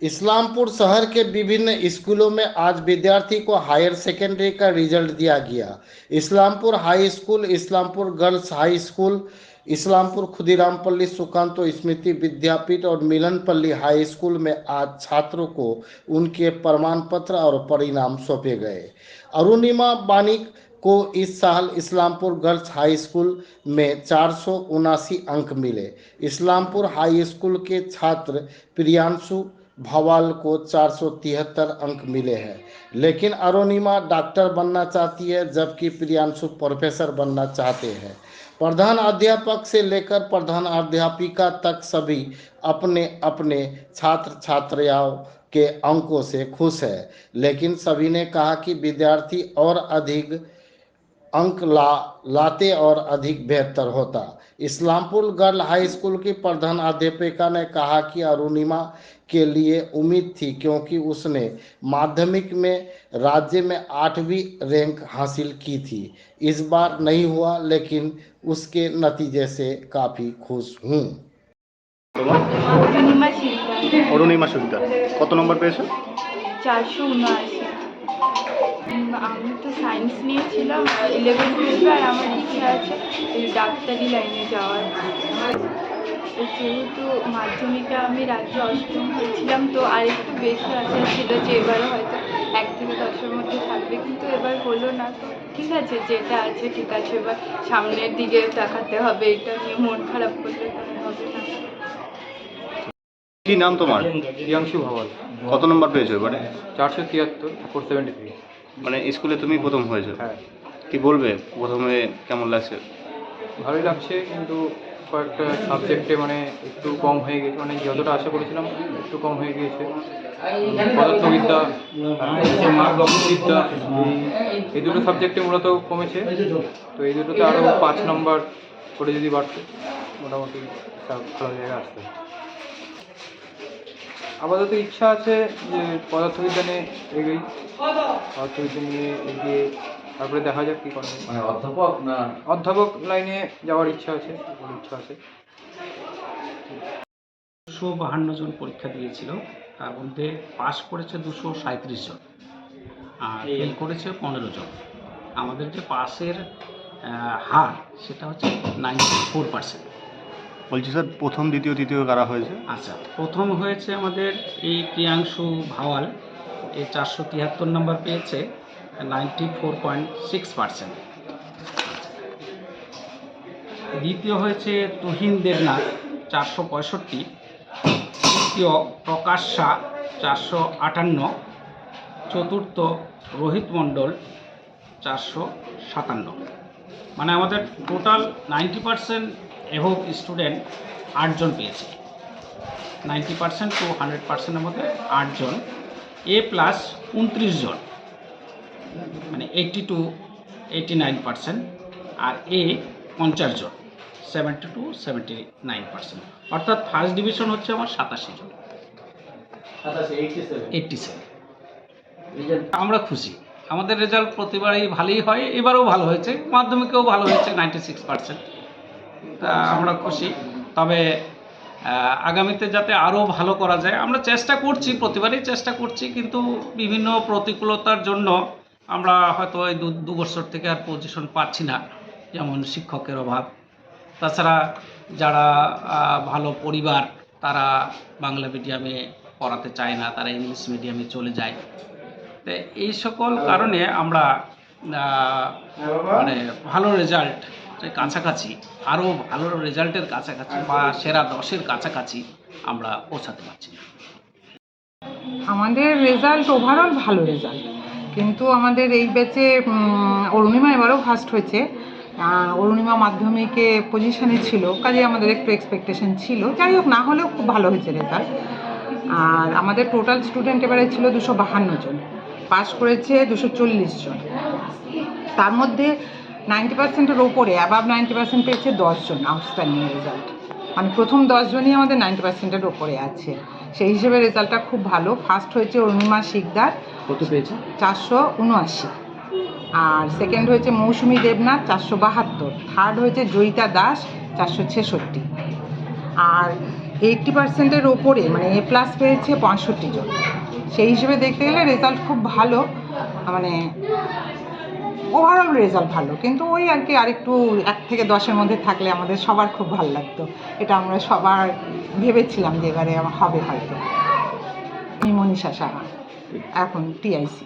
इस्लामपुर शहर के विभिन्न स्कूलों में आज विद्यार्थी को हायर सेकेंडरी का रिजल्ट दिया गया। Islampur high school, Islampur girls high school, Islampur Khudirampalli Sukanta Smriti Vidyapith और मिलनपल्ली हाई स्कूल में आज छात्रों को उनके प्रमाण पत्र और परिणाम सौंपे गए। अरुणिमा बानिक को इस साल इस्लामपुर गर्ल्स हाई स्कूल में 479 अंक मिले। इस्लामपुर हाई स्कूल के छात्र प्रियांशु भवाल को 473 अंक मिले हैं, लेकिन अरुणिमा डॉक्टर बनना चाहती है जबकि प्रियांशु प्रोफेसर बनना चाहते हैं। प्रधान अध्यापक से लेकर प्रधान अध्यापिका तक सभी अपने अपने छात्र छात्राओं के अंकों से खुश है, लेकिन सभी ने कहा कि विद्यार्थी और अधिक अंक लाते और अधिक बेहतर होता। इस्लामपुर गर्ल हाई स्कूल की प्रधान अध्यापिका ने कहा कि अरुणिमा के लिए उम्मीद थी क्योंकि उसने माध्यमिक में राज्य में 8वीं रैंक हासिल की थी। इस बार नहीं हुआ, लेकिन उसके नतीजे से काफ़ी खुश हूँ। অরুণিমা সুবিধা কত নম্বর পেয়েছো? 479। আমি তো সায়েন্স নিয়েছিলাম 11-12, আর আমার ইচ্ছা আছে ডাক্তারি লাইনে যাওয়ার। যেহেতু মাধ্যমিকে আমি রাজ্যে অষ্টম হয়েছিলাম, তো আরেকটু বেশি আশা ছিল যে এবারও হয়তো 1 থেকে 10-এর মধ্যে থাকবে, কিন্তু এবার হলো না। তো ঠিক আছে, যেটা আছে ঠিক আছে, এবার সামনের দিকে দেখাতে হবে, এটা নিয়ে মন খারাপ করলে কোনো হবে না। কি নাম তোমার? প্রিয়াংশু ভাওয়াল। কত নম্বর পেয়েছো এবারে? 473, 473। মানে স্কুলে তুমি প্রথম হয়েছো? হ্যাঁ, কি বলবে প্রথমে কেমন লাগছে? ভালোই লাগছে, কিন্তু কয়েকটা সাবজেক্টে মানে একটু কম হয়ে গেছে, মানে যতটা আশা করেছিলাম একটু কম হয়ে গিয়েছে। পদার্থবিদ্যা, বিদ্যা, এই দুটো সাবজেক্টে মূলত কমেছে। তো এই দুটোতে আরও 5 নম্বর করে যদি বাড়তো মোটামুটি ভালো জায়গায় আসতো। আপাতত ইচ্ছা আছে যে পদার্থবিদ্যা নিয়ে পদার্থবিদ্যা নিয়ে এগিয়ে তারপরে দেখা যাক কী করা যায়। মানে অধ্যাপক না? অধ্যাপক লাইনে যাওয়ার ইচ্ছা আছে। 252 জন পরীক্ষা দিয়েছিল, তার মধ্যে পাস করেছে 237 জন আর ফেল করেছে 15 জন। আমাদের যে পাসের হার সেটা হচ্ছে 94%। বলছি স্যার, প্রথম দ্বিতীয় তৃতীয় কারা হয়েছে? আচ্ছা, প্রথম হয়েছে আমাদের এই প্রিয়াংশু ভাওয়াল, এ 473 নম্বর পেয়েছে, 94.6%। দ্বিতীয় হয়েছে তুহিন দেবনাথ, 465। তৃতীয় প্রকাশ শাহ, 458। চতুর্থ রোহিত মণ্ডল, 457। মানে আমাদের টোটাল 90% এভব স্টুডেন্ট 8 জন পেয়েছে। 90% টু 100%-এর মধ্যে 8 জন। এ প্লাস 29 জন, মানে 80 to 89%। R A 50 John, 70 to 79%। অর্থাৎ ফার্স্ট ডিভিশন হচ্ছে আমার 87 জন, 87। আমরা খুশি, আমাদের রেজাল্ট প্রতিবারই ভালোই হয়, এবারেও ভালো হয়েছে, মাধ্যমিকেও ভালো হয়েছে 96%। তা আমরা খুশি, তবে আগামীতে যাতে আরও ভালো করা যায় আমরা চেষ্টা করছি, প্রতিবারই চেষ্টা করছি, কিন্তু বিভিন্ন প্রতিকূলতার জন্য আমরা হয়তো এই 2 বছর থেকে আর পজিশন পাচ্ছি না, যেমন শিক্ষকের অভাব। তাছাড়া যারা ভালো পরিবার তারা বাংলা মিডিয়ামে পড়াতে চায় না, তারা ইংলিশ মিডিয়ামে চলে যায়। তো এই সকল কারণে আমরা মানে ভালো রেজাল্ট কাছাকাছি, আরও ভালো রেজাল্টের কাছাকাছি বা সেরা 10-এর কাছাকাছি আমরা পৌঁছাতে পারছি না। আমাদের রেজাল্ট ওভারঅল ভালো রেজাল্ট, কিন্তু আমাদের এই ব্যাচে অরুণিমা এবারও ফার্স্ট হয়েছে। অরুণিমা মাধ্যমিকে পজিশনে ছিল, কাজে আমাদের একটু এক্সপেকটেশন ছিল, যাই হোক না হলেও খুব ভালো হয়েছে রেজাল্ট। আর আমাদের টোটাল স্টুডেন্ট এবারে ছিল 252 জন, পাস করেছে 240 জন। তার মধ্যে 90%-এর ওপরে অ্যাবাভ 90% পেয়েছে 10 জন। আউটস্ট্যান্ডিং রেজাল্ট, মানে প্রথম 10 জনই আমাদের 90%-এর ওপরে আছে, সেই হিসেবে রেজাল্টটা খুব ভালো। ফার্স্ট হয়েছে অরুণিমা শিকদার, কত পেয়েছে? 479। আর সেকেন্ড হয়েছে মৌসুমী দেবনাথ, 472। থার্ড হয়েছে জয়িতা দাস, 466। আর 80%-এর ওপরে মানে A+ পেয়েছে 65 জন। সেই হিসেবে দেখতে গেলে রেজাল্ট খুব ভালো, মানে ওভারঅল রেজাল্ট ভালো। কিন্তু ওই আর কি আরেকটু 1 থেকে 10-এর মধ্যে থাকলে আমাদের সবার খুব ভালো লাগতো। এটা আমরা সবার ভেবেছিলাম যে এবারে হবে হয়তো। আমি মনীষা সাহা, এখন TIC।